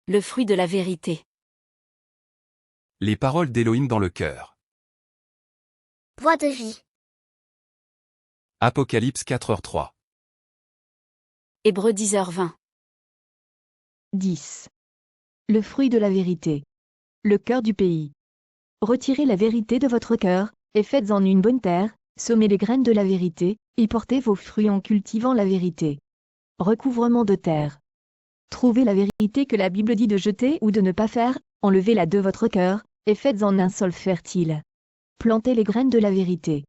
Le fruit de la vérité. Les paroles d'Élohim dans le cœur. Voix de vie. Apocalypse 4h3. Hébreux 10h20. 10. Le fruit de la vérité. Le cœur du pays. Retirez la vérité de votre cœur, et faites-en une bonne terre, semez les graines de la vérité, y portez vos fruits en cultivant la vérité. Recouvrement de terre. Trouvez la vérité que la Bible dit de jeter ou de ne pas faire, enlevez-la de votre cœur, et faites-en un sol fertile. Plantez les graines de la vérité.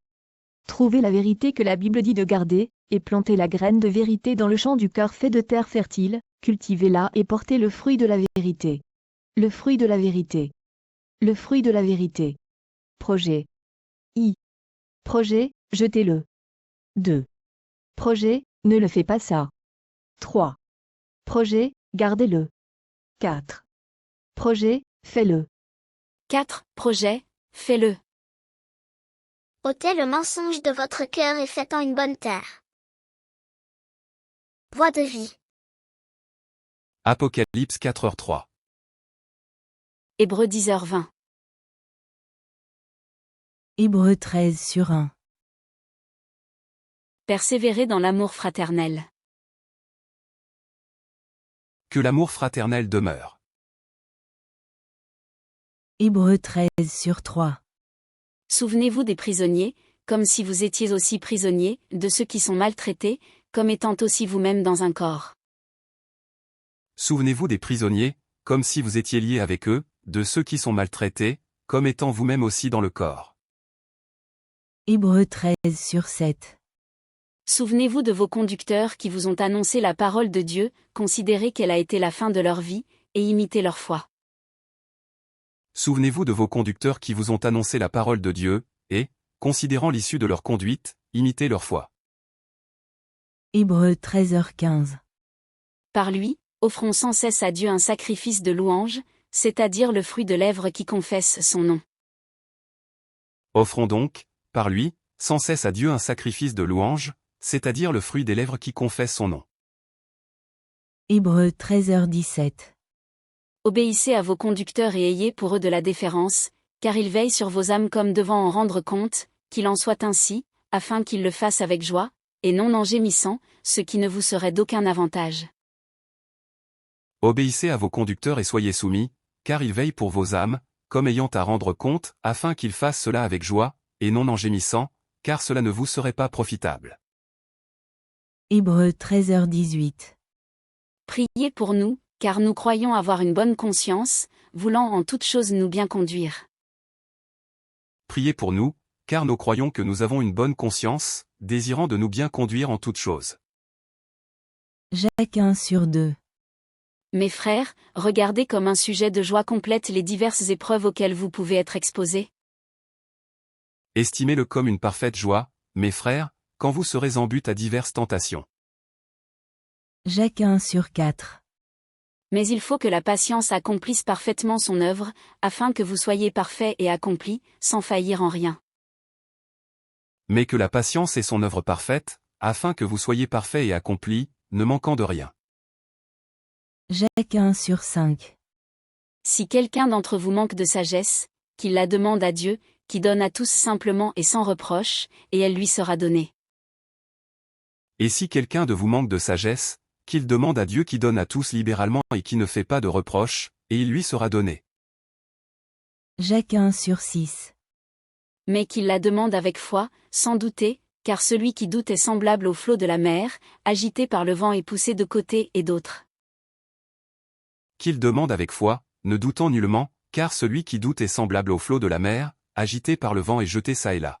Trouvez la vérité que la Bible dit de garder, et plantez la graine de vérité dans le champ du cœur fait de terre fertile, cultivez-la et portez le fruit de la vérité. Le fruit de la vérité. Le fruit de la vérité. Projet. Projet, jetez-le. 2. Projet, ne le fais pas ça. 3. Projet, gardez-le. 4. Projet, fais-le. 4. Projet, fais-le. Ôtez le mensonge de votre cœur et faites-en une bonne terre. Voix de vie. Apocalypse 4h3. Hébreux 10h20. Hébreux 13/1. Persévérez dans l'amour fraternel. Que l'amour fraternel demeure. Hébreux 13/3. Souvenez-vous des prisonniers, comme si vous étiez aussi prisonniers, de ceux qui sont maltraités, comme étant aussi vous-même dans un corps. Souvenez-vous des prisonniers, comme si vous étiez liés avec eux, de ceux qui sont maltraités, comme étant vous-même aussi dans le corps. Hébreux 13/7. Souvenez-vous de vos conducteurs qui vous ont annoncé la parole de Dieu, considérez qu'elle a été la fin de leur vie, et imitez leur foi. Souvenez-vous de vos conducteurs qui vous ont annoncé la parole de Dieu, et, considérant l'issue de leur conduite, imitez leur foi. Hébreux 13h15. Par lui, offrons sans cesse à Dieu un sacrifice de louange, c'est-à-dire le fruit de lèvres qui confesse son nom. Offrons donc, par lui, sans cesse à Dieu un sacrifice de louange, c'est-à-dire le fruit des lèvres qui confessent son nom. Hébreux 13h17. Obéissez à vos conducteurs et ayez pour eux de la déférence, car ils veillent sur vos âmes comme devant en rendre compte, qu'il en soit ainsi, afin qu'ils le fassent avec joie, et non en gémissant, ce qui ne vous serait d'aucun avantage. Obéissez à vos conducteurs et soyez soumis, car ils veillent pour vos âmes, comme ayant à rendre compte, afin qu'ils fassent cela avec joie, et non en gémissant, car cela ne vous serait pas profitable. Hébreux 13h18. Priez pour nous, car nous croyons avoir une bonne conscience, voulant en toutes choses nous bien conduire. Priez pour nous, car nous croyons que nous avons une bonne conscience, désirant de nous bien conduire en toutes choses. Jacques 1/2. Mes frères, regardez comme un sujet de joie complète les diverses épreuves auxquelles vous pouvez être exposés. Estimez-le comme une parfaite joie, mes frères, quand vous serez en but à diverses tentations. Jacques 1/4. Mais il faut que la patience accomplisse parfaitement son œuvre, afin que vous soyez parfaits et accomplis, sans faillir en rien. Mais que la patience ait son œuvre parfaite, afin que vous soyez parfaits et accomplis, ne manquant de rien. Jacques 1/5. Si quelqu'un d'entre vous manque de sagesse, qu'il la demande à Dieu, qui donne à tous simplement et sans reproche, et elle lui sera donnée. Et si quelqu'un de vous manque de sagesse, qu'il demande à Dieu qui donne à tous libéralement et qui ne fait pas de reproche, et il lui sera donné. Jacques 1/6. Mais qu'il la demande avec foi, sans douter, car celui qui doute est semblable au flot de la mer, agité par le vent et poussé de côté et d'autre. Qu'il demande avec foi, ne doutant nullement, car celui qui doute est semblable au flot de la mer, agité par le vent et jeté çà et là.